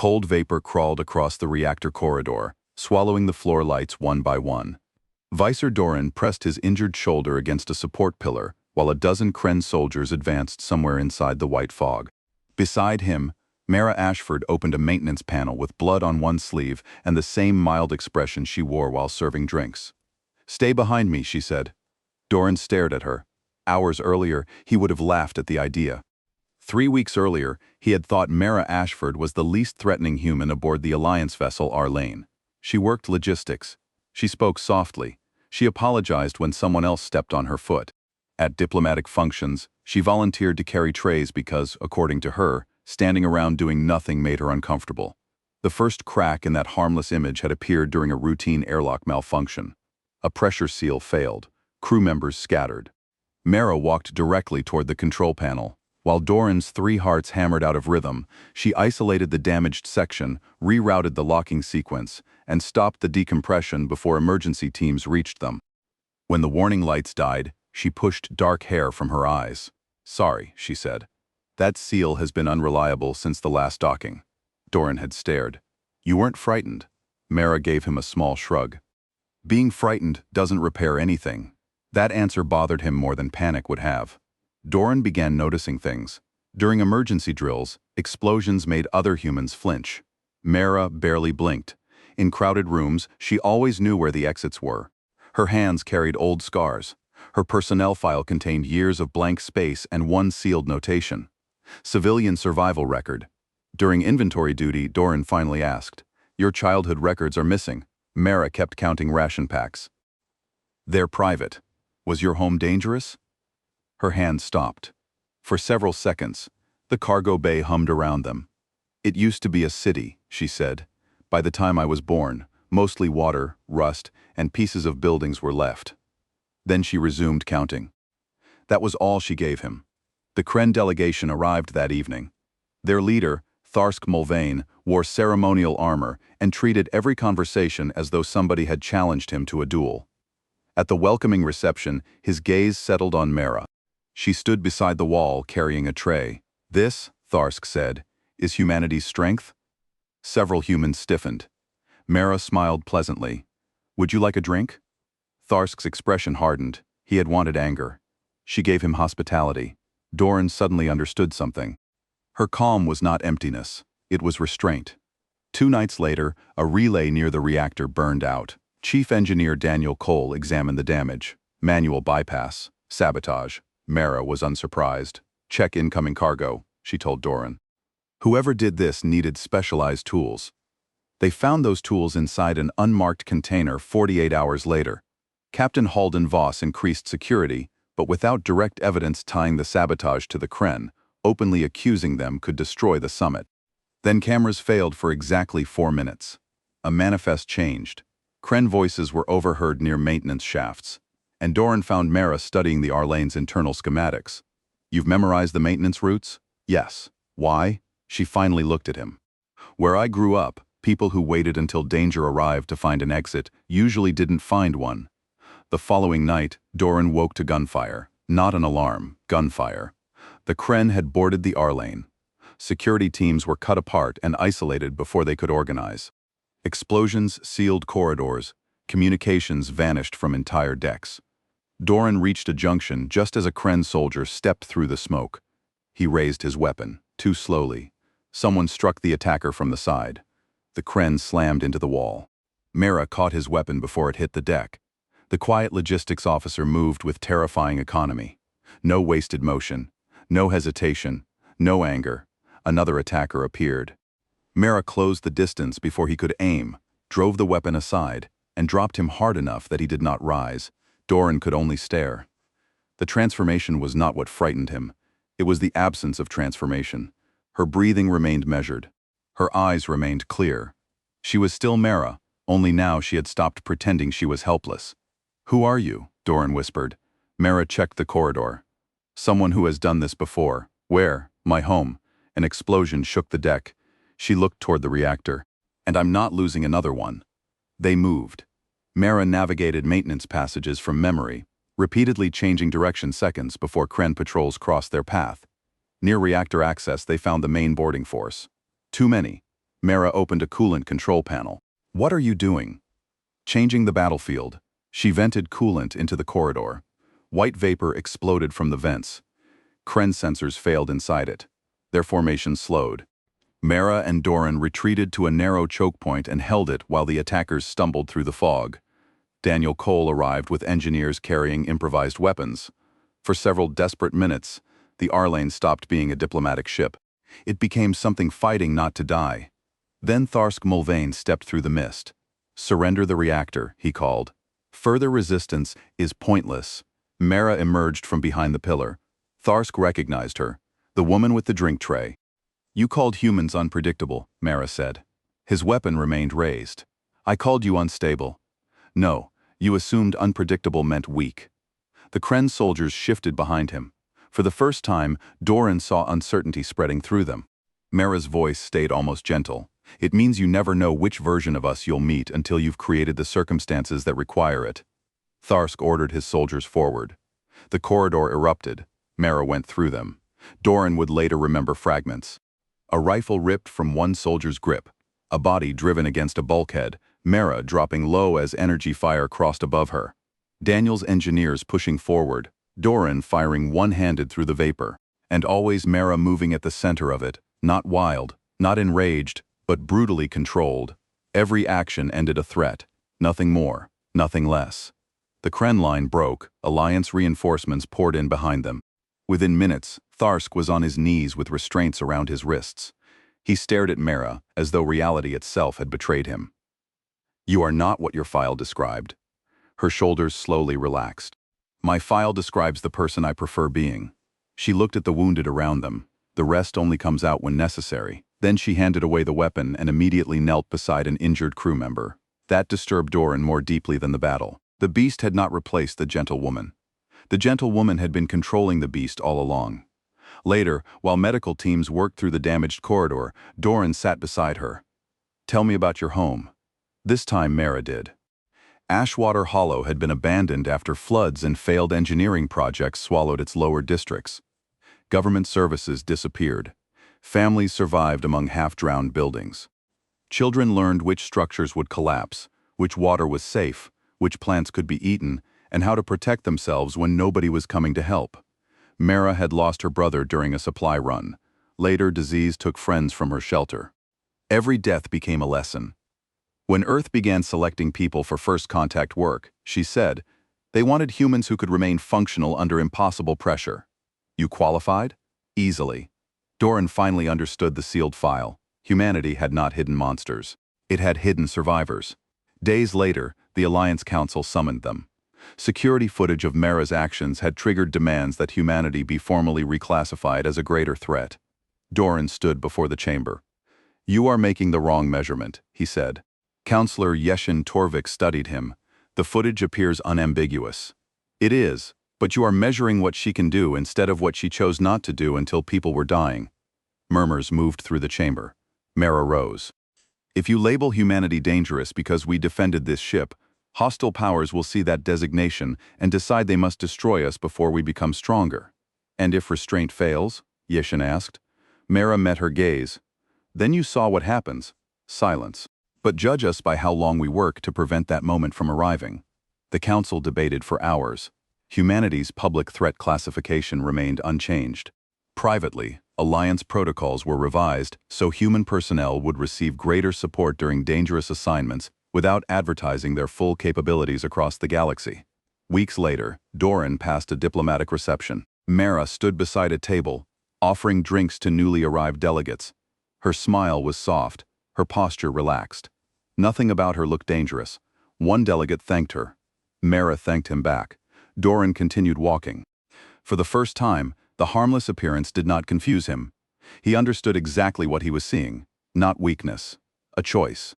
Cold vapor crawled across the reactor corridor, swallowing the floor lights one by one. Vicer Doran pressed his injured shoulder against a support pillar, while a dozen Krenn soldiers advanced somewhere inside the white fog. Beside him, Mara Ashford opened a maintenance panel with blood on one sleeve and the same mild expression she wore while serving drinks. "Stay behind me," she said. Doran stared at her. Hours earlier, he would have laughed at the idea. 3 weeks earlier, he had thought Mara Ashford was the least threatening human aboard the Alliance vessel Arlane. She worked logistics. She spoke softly. She apologized when someone else stepped on her foot. At diplomatic functions, she volunteered to carry trays because, according to her, standing around doing nothing made her uncomfortable. The first crack in that harmless image had appeared during a routine airlock malfunction. A pressure seal failed. Crew members scattered. Mara walked directly toward the control panel. While Doran's 3 hearts hammered out of rhythm, she isolated the damaged section, rerouted the locking sequence, and stopped the decompression before emergency teams reached them. When the warning lights died, she pushed dark hair from her eyes. "Sorry," she said. "That seal has been unreliable since the last docking." Doran had stared. "You weren't frightened?" Mara gave him a small shrug. "Being frightened doesn't repair anything." That answer bothered him more than panic would have. Doran began noticing things. During emergency drills, explosions made other humans flinch. Mara barely blinked. In crowded rooms, she always knew where the exits were. Her hands carried old scars. Her personnel file contained years of blank space and one sealed notation. Civilian survival record. During inventory duty, Doran finally asked, "Your childhood records are missing." Mara kept counting ration packs. "They're private. Was your home dangerous?" Her hand stopped. For several seconds, the cargo bay hummed around them. "It used to be a city," she said. "By the time I was born, mostly water, rust, and pieces of buildings were left." Then she resumed counting. That was all she gave him. The Krenn delegation arrived that evening. Their leader, Tharsk Mulvane, wore ceremonial armor and treated every conversation as though somebody had challenged him to a duel. At the welcoming reception, his gaze settled on Mara. She stood beside the wall carrying a tray. "This," Tharsk said, "is humanity's strength?" Several humans stiffened. Mara smiled pleasantly. "Would you like a drink?" Tharsk's expression hardened. He had wanted anger. She gave him hospitality. Doran suddenly understood something. Her calm was not emptiness. It was restraint. 2 nights later, a relay near the reactor burned out. Chief Engineer Daniel Cole examined the damage. Manual bypass. Sabotage. Mara was unsurprised. "Check incoming cargo," she told Doran. Whoever did this needed specialized tools. They found those tools inside an unmarked container 48 hours later. Captain Halden Voss increased security, but without direct evidence tying the sabotage to the Krenn, openly accusing them could destroy the summit. Then cameras failed for exactly 4 minutes. A manifest changed. Krenn voices were overheard near maintenance shafts. And Doran found Mara studying the Arlane's internal schematics. "You've memorized the maintenance routes?" "Yes." "Why?" She finally looked at him. "Where I grew up, people who waited until danger arrived to find an exit usually didn't find one." The following night, Doran woke to gunfire. Not an alarm, gunfire. The Krenn had boarded the Arlane. Security teams were cut apart and isolated before they could organize. Explosions sealed corridors. Communications vanished from entire decks. Doran reached a junction just as a Krenn soldier stepped through the smoke. He raised his weapon, too slowly. Someone struck the attacker from the side. The Krenn slammed into the wall. Mara caught his weapon before it hit the deck. The quiet logistics officer moved with terrifying economy. No wasted motion, no hesitation, no anger. Another attacker appeared. Mara closed the distance before he could aim, drove the weapon aside, and dropped him hard enough that he did not rise. Doran could only stare. The transformation was not what frightened him. It was the absence of transformation. Her breathing remained measured. Her eyes remained clear. She was still Mara, only now she had stopped pretending she was helpless. "Who are you?" Doran whispered. Mara checked the corridor. "Someone who has done this before." "Where?" "My home." An explosion shook the deck. She looked toward the reactor. "And I'm not losing another one." They moved. Mara navigated maintenance passages from memory, repeatedly changing direction seconds before Krenn patrols crossed their path. Near reactor access, they found the main boarding force. Too many. Mara opened a coolant control panel. "What are you doing?" "Changing the battlefield." She vented coolant into the corridor. White vapor exploded from the vents. Krenn sensors failed inside it. Their formation slowed. Mara and Doran retreated to a narrow choke point and held it while the attackers stumbled through the fog. Daniel Cole arrived with engineers carrying improvised weapons. For several desperate minutes, the Arlane stopped being a diplomatic ship. It became something fighting not to die. Then Tharsk Mulvane stepped through the mist. "Surrender the reactor," he called. "Further resistance is pointless." Mara emerged from behind the pillar. Tharsk recognized her, the woman with the drink tray. "You called humans unpredictable," Mara said. His weapon remained raised. "I called you unstable." "No, you assumed unpredictable meant weak." The Krenn soldiers shifted behind him. For the first time, Doran saw uncertainty spreading through them. Mara's voice stayed almost gentle. "It means you never know which version of us you'll meet until you've created the circumstances that require it." Tharsk ordered his soldiers forward. The corridor erupted. Mara went through them. Doran would later remember fragments. A rifle ripped from one soldier's grip, a body driven against a bulkhead, Mara dropping low as energy fire crossed above her. Daniel's engineers pushing forward, Doran firing one-handed through the vapor, and always Mara moving at the center of it, not wild, not enraged, but brutally controlled. Every action ended a threat, nothing more, nothing less. The Krenn line broke, Alliance reinforcements poured in behind them. Within minutes, Tharsk was on his knees with restraints around his wrists. He stared at Mara as though reality itself had betrayed him. "You are not what your file described." Her shoulders slowly relaxed. "My file describes the person I prefer being." She looked at the wounded around them. "The rest only comes out when necessary." Then she handed away the weapon and immediately knelt beside an injured crew member. That disturbed Doran more deeply than the battle. The beast had not replaced the gentle woman. The gentle woman had been controlling the beast all along. Later, while medical teams worked through the damaged corridor, Doran sat beside her. "Tell me about your home." This time Mara did. Ashwater Hollow had been abandoned after floods and failed engineering projects swallowed its lower districts. Government services disappeared. Families survived among half-drowned buildings. Children learned which structures would collapse, which water was safe, which plants could be eaten, and how to protect themselves when nobody was coming to help. Mara had lost her brother during a supply run. Later, disease took friends from her shelter. Every death became a lesson. When Earth began selecting people for first contact work, she said, they wanted humans who could remain functional under impossible pressure. You qualified? Easily. Doran finally understood the sealed file. Humanity had not hidden monsters. It had hidden survivors. Days later, the Alliance Council summoned them. Security footage of Mara's actions had triggered demands that humanity be formally reclassified as a greater threat. Doran stood before the chamber. "You are making the wrong measurement," he said. Counselor Yeshin Torvik studied him. "The footage appears unambiguous." "It is, but you are measuring what she can do instead of what she chose not to do until people were dying." Murmurs moved through the chamber. Mara rose. "If you label humanity dangerous because we defended this ship, hostile powers will see that designation and decide they must destroy us before we become stronger." "And if restraint fails?" Yeshin asked. Mara met her gaze. "Then you saw what happens. Silence. But judge us by how long we work to prevent that moment from arriving." The council debated for hours. Humanity's public threat classification remained unchanged. Privately, Alliance protocols were revised so human personnel would receive greater support during dangerous assignments without advertising their full capabilities across the galaxy. Weeks later, Doran passed a diplomatic reception. Mara stood beside a table, offering drinks to newly arrived delegates. Her smile was soft, her posture relaxed. Nothing about her looked dangerous. One delegate thanked her. Mara thanked him back. Doran continued walking. For the first time, the harmless appearance did not confuse him. He understood exactly what he was seeing, not weakness, a choice.